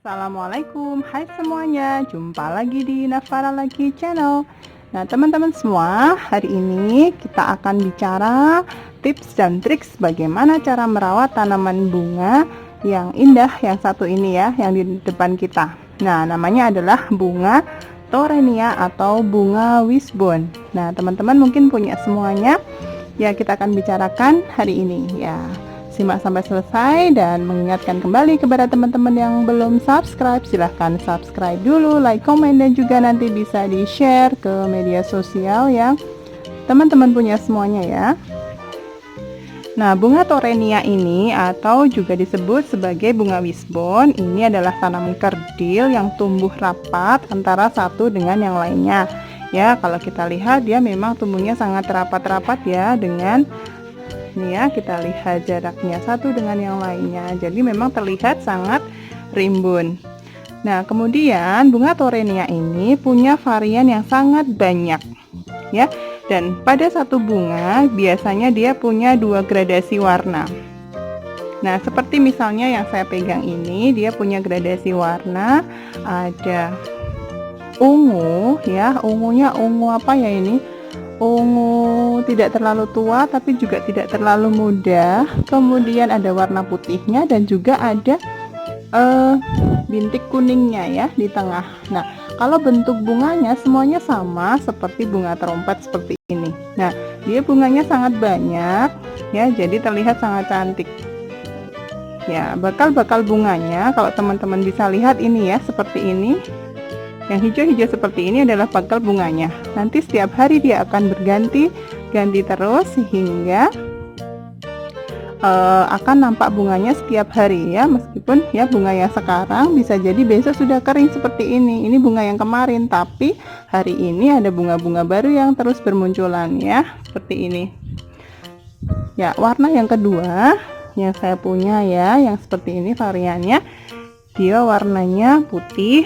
Assalamualaikum, hai semuanya, jumpa lagi di Nafara Lagi Channel. Nah teman-teman semua, hari ini kita akan bicara tips dan triks bagaimana cara merawat tanaman bunga yang indah, yang satu ini ya, yang di depan kita. Nah namanya adalah bunga Torenia atau bunga Wisbon. Nah teman-teman mungkin punya semuanya, ya kita akan bicarakan hari ini ya. Simak sampai selesai dan mengingatkan kembali kepada teman-teman yang belum subscribe, silahkan subscribe dulu, like, komen, dan juga nanti bisa di-share ke media sosial yang teman-teman punya semuanya ya. Nah, bunga Torenia ini atau juga disebut sebagai bunga Wisbon, ini adalah tanaman kerdil yang tumbuh rapat antara satu dengan yang lainnya. Ya, kalau kita lihat dia memang tumbuhnya sangat rapat-rapat ya, dengan ini ya, kita lihat jaraknya satu dengan yang lainnya, jadi memang terlihat sangat rimbun. Nah kemudian bunga Torenia ini punya varian yang sangat banyak ya, dan pada satu bunga biasanya dia punya dua gradasi warna. Nah seperti misalnya yang saya pegang ini, dia punya gradasi warna, ada ungu ya, ungunya ungu apa ya ini, ungu tidak terlalu tua tapi juga tidak terlalu muda, kemudian ada warna putihnya dan juga ada bintik kuningnya ya di tengah. Nah kalau bentuk bunganya semuanya sama seperti bunga trompet seperti ini. Nah dia bunganya sangat banyak ya, jadi terlihat sangat cantik ya. Bakal bunganya kalau teman-teman bisa lihat ini ya, seperti ini. Yang hijau-hijau seperti ini adalah bakal bunganya. Nanti setiap hari dia akan ganti terus sehingga akan nampak bunganya setiap hari ya. Meskipun ya bunga yang sekarang bisa jadi besok sudah kering seperti ini. Ini bunga yang kemarin, tapi hari ini ada bunga-bunga baru yang terus bermunculan ya, seperti ini. Ya, warna yang kedua yang saya punya ya, yang seperti ini variannya. Dia warnanya putih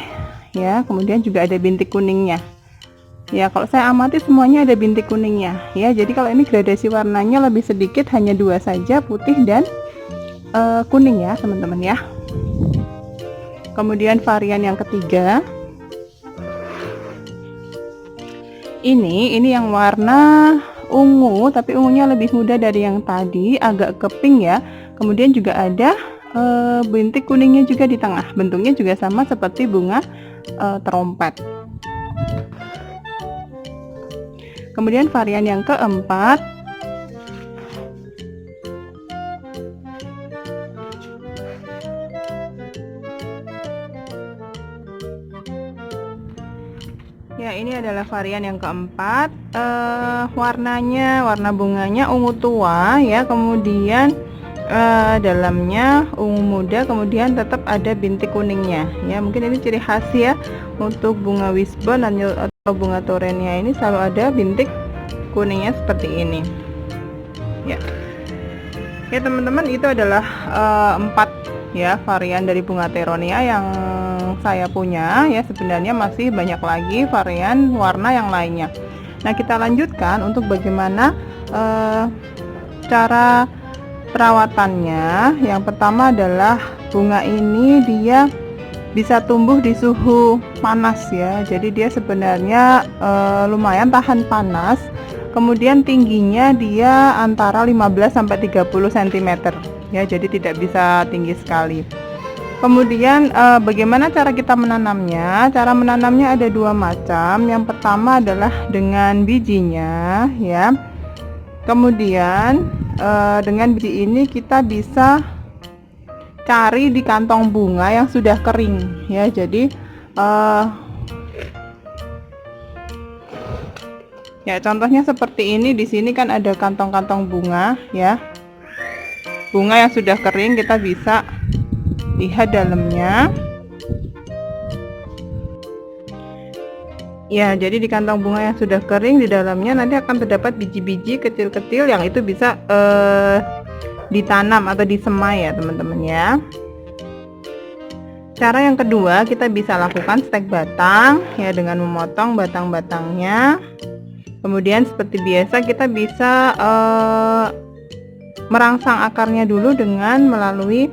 ya, kemudian juga ada bintik kuningnya ya. Kalau saya amati semuanya ada bintik kuningnya ya, jadi kalau ini gradasi warnanya lebih sedikit, hanya dua saja, putih dan kuning ya teman-teman ya. Kemudian varian yang ketiga ini yang warna ungu, tapi ungunya lebih muda dari yang tadi, agak ke pink ya. Kemudian juga ada bintik kuningnya juga di tengah, bentuknya juga sama seperti bunga trompet. Kemudian varian yang keempat ya, ini adalah varian yang keempat. Warna bunganya ungu tua ya, kemudian dalamnya ungu muda, kemudian tetap ada bintik kuningnya ya. Mungkin ini ciri khas ya untuk bunga Wisbon atau bunga Torenia, ini selalu ada bintik kuningnya seperti ini ya. Oke teman-teman, itu adalah 4 ya varian dari bunga Torenia yang saya punya ya. Sebenarnya masih banyak lagi varian warna yang lainnya. Nah kita lanjutkan untuk bagaimana cara perawatannya. Yang pertama adalah bunga ini dia bisa tumbuh di suhu panas ya, jadi dia sebenarnya lumayan tahan panas. Kemudian tingginya dia antara 15-30 cm ya, jadi tidak bisa tinggi sekali. Kemudian bagaimana cara kita menanamnya? Cara menanamnya ada dua macam. Yang pertama adalah dengan bijinya ya. Kemudian dengan biji ini kita bisa cari di kantong bunga yang sudah kering ya. Jadi ya contohnya seperti ini, di sini kan ada kantong-kantong bunga ya. Bunga yang sudah kering kita bisa lihat dalamnya. Ya, jadi di kantong bunga yang sudah kering, di dalamnya nanti akan terdapat biji-biji kecil-kecil yang itu bisa ditanam atau disemai ya teman-teman ya. Cara yang kedua, kita bisa lakukan stek batang ya, dengan memotong batang-batangnya. Kemudian seperti biasa kita bisa merangsang akarnya dulu dengan melalui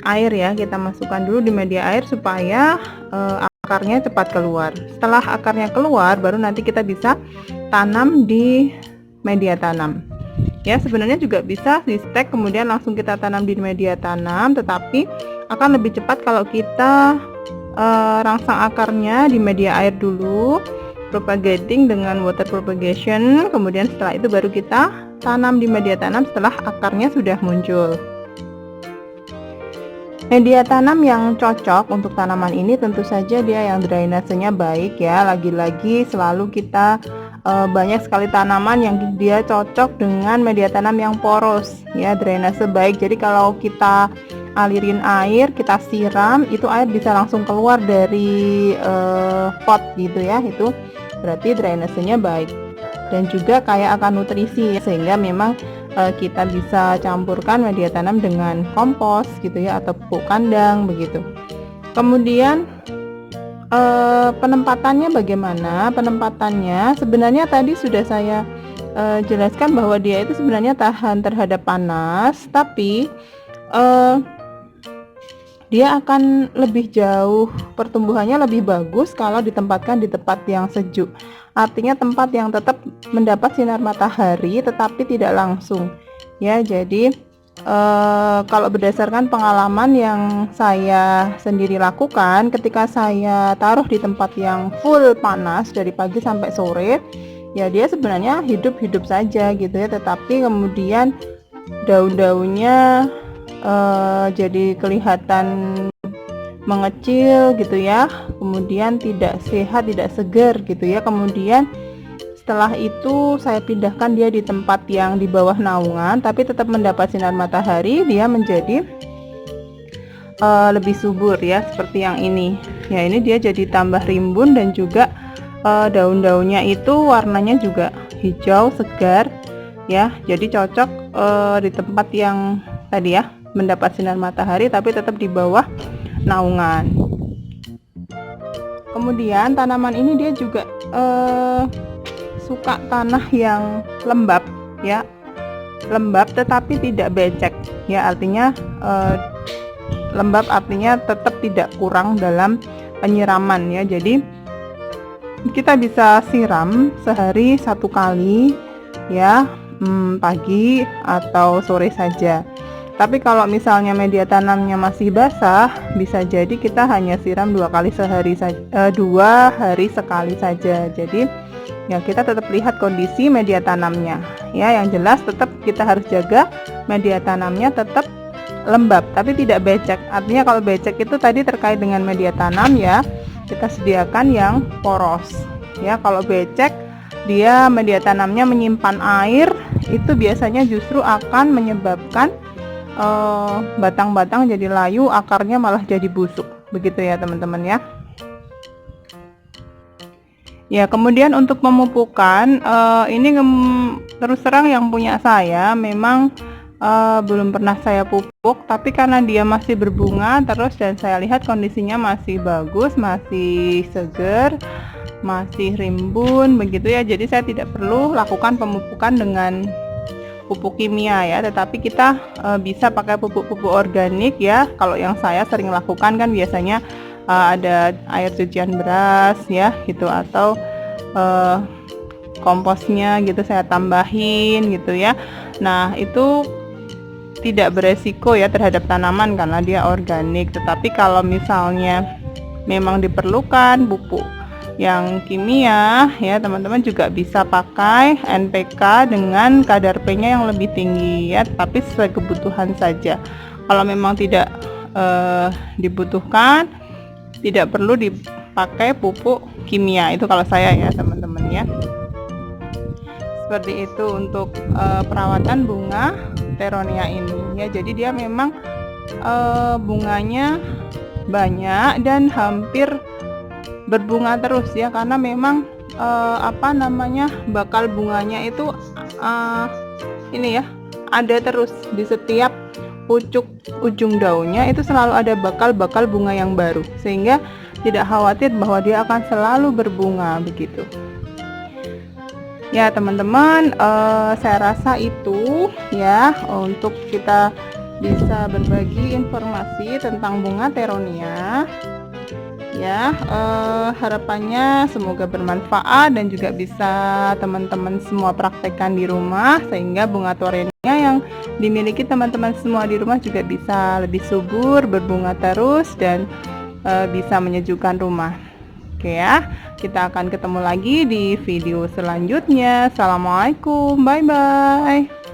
air ya, kita masukkan dulu di media air supaya akarnya cepat keluar. Setelah akarnya keluar, baru nanti kita bisa tanam di media tanam. Ya, sebenarnya juga bisa di stek kemudian langsung kita tanam di media tanam, tetapi akan lebih cepat kalau kita rangsang akarnya di media air dulu, propagating dengan water propagation, kemudian setelah itu baru kita tanam di media tanam setelah akarnya sudah muncul. Media tanam yang cocok untuk tanaman ini tentu saja dia yang drainasenya baik ya. Lagi-lagi selalu kita banyak sekali tanaman yang dia cocok dengan media tanam yang poros ya, drainase baik. Jadi kalau kita alirin air, kita siram, itu air bisa langsung keluar dari pot gitu ya. Itu berarti drainasenya baik dan juga kaya akan nutrisi, sehingga memang kita bisa campurkan media tanam dengan kompos gitu ya, atau pupuk kandang begitu. Kemudian penempatannya bagaimana? Penempatannya sebenarnya tadi sudah saya jelaskan bahwa dia itu sebenarnya tahan terhadap panas, tapi dia akan lebih jauh, pertumbuhannya lebih bagus kalau ditempatkan di tempat yang sejuk. Artinya tempat yang tetap mendapat sinar matahari tetapi tidak langsung ya. Jadi kalau berdasarkan pengalaman yang saya sendiri lakukan, ketika saya taruh di tempat yang full panas dari pagi sampai sore, ya dia sebenarnya hidup-hidup saja gitu ya, tetapi kemudian daun-daunnya jadi kelihatan mengecil gitu ya, kemudian tidak sehat, tidak segar gitu ya. Kemudian setelah itu saya pindahkan dia di tempat yang di bawah naungan tapi tetap mendapat sinar matahari, dia menjadi lebih subur ya, seperti yang ini ya. Ini dia jadi tambah rimbun dan juga daun-daunnya itu warnanya juga hijau segar ya. Jadi cocok di tempat yang tadi ya, mendapat sinar matahari tapi tetap di bawah naungan. Kemudian tanaman ini dia juga suka tanah yang lembab ya, lembab tetapi tidak becek ya. Artinya lembab artinya tetap tidak kurang dalam penyiraman ya. Jadi kita bisa siram sehari 1 kali ya, pagi atau sore saja. Tapi kalau misalnya media tanamnya masih basah, bisa jadi kita hanya siram 2 kali sehari saja, 2 hari sekali saja. Jadi ya kita tetap lihat kondisi media tanamnya ya. Yang jelas tetap kita harus jaga media tanamnya tetap lembab tapi tidak becek. Artinya kalau becek itu tadi terkait dengan media tanam ya, kita sediakan yang poros ya. Kalau becek dia media tanamnya menyimpan air, itu biasanya justru akan menyebabkan batang-batang jadi layu, akarnya malah jadi busuk begitu ya teman-teman ya. Ya, kemudian untuk pemupukan ini terus terang yang punya saya memang belum pernah saya pupuk, tapi karena dia masih berbunga terus dan saya lihat kondisinya masih bagus, masih segar, masih rimbun begitu ya. Jadi saya tidak perlu lakukan pemupukan dengan pupuk kimia ya, tetapi kita bisa pakai pupuk-pupuk organik ya. Kalau yang saya sering lakukan kan biasanya ada air cucian beras ya gitu, atau komposnya gitu saya tambahin gitu ya. Nah itu tidak beresiko ya terhadap tanaman karena dia organik. Tetapi kalau misalnya memang diperlukan pupuk yang kimia ya, teman-teman juga bisa pakai NPK dengan kadar P-nya yang lebih tinggi ya, tapi sesuai kebutuhan saja. Kalau memang tidak dibutuhkan, tidak perlu dipakai pupuk kimia. Itu kalau saya ya teman-teman ya. Seperti itu untuk perawatan bunga Peronia ini ya. Jadi dia memang bunganya banyak dan hampir berbunga terus ya, karena memang bakal bunganya itu ini ya, ada terus di setiap pucuk ujung daunnya itu selalu ada bakal bunga yang baru, sehingga tidak khawatir bahwa dia akan selalu berbunga begitu ya teman-teman. Saya rasa itu ya untuk kita bisa berbagi informasi tentang bunga teronia. Ya, harapannya semoga bermanfaat dan juga bisa teman-teman semua praktekkan di rumah sehingga bunga teronia yang dimiliki teman-teman semua di rumah juga bisa lebih subur, berbunga terus dan bisa menyejukkan rumah. Oke ya, kita akan ketemu lagi di video selanjutnya. Assalamualaikum, bye bye.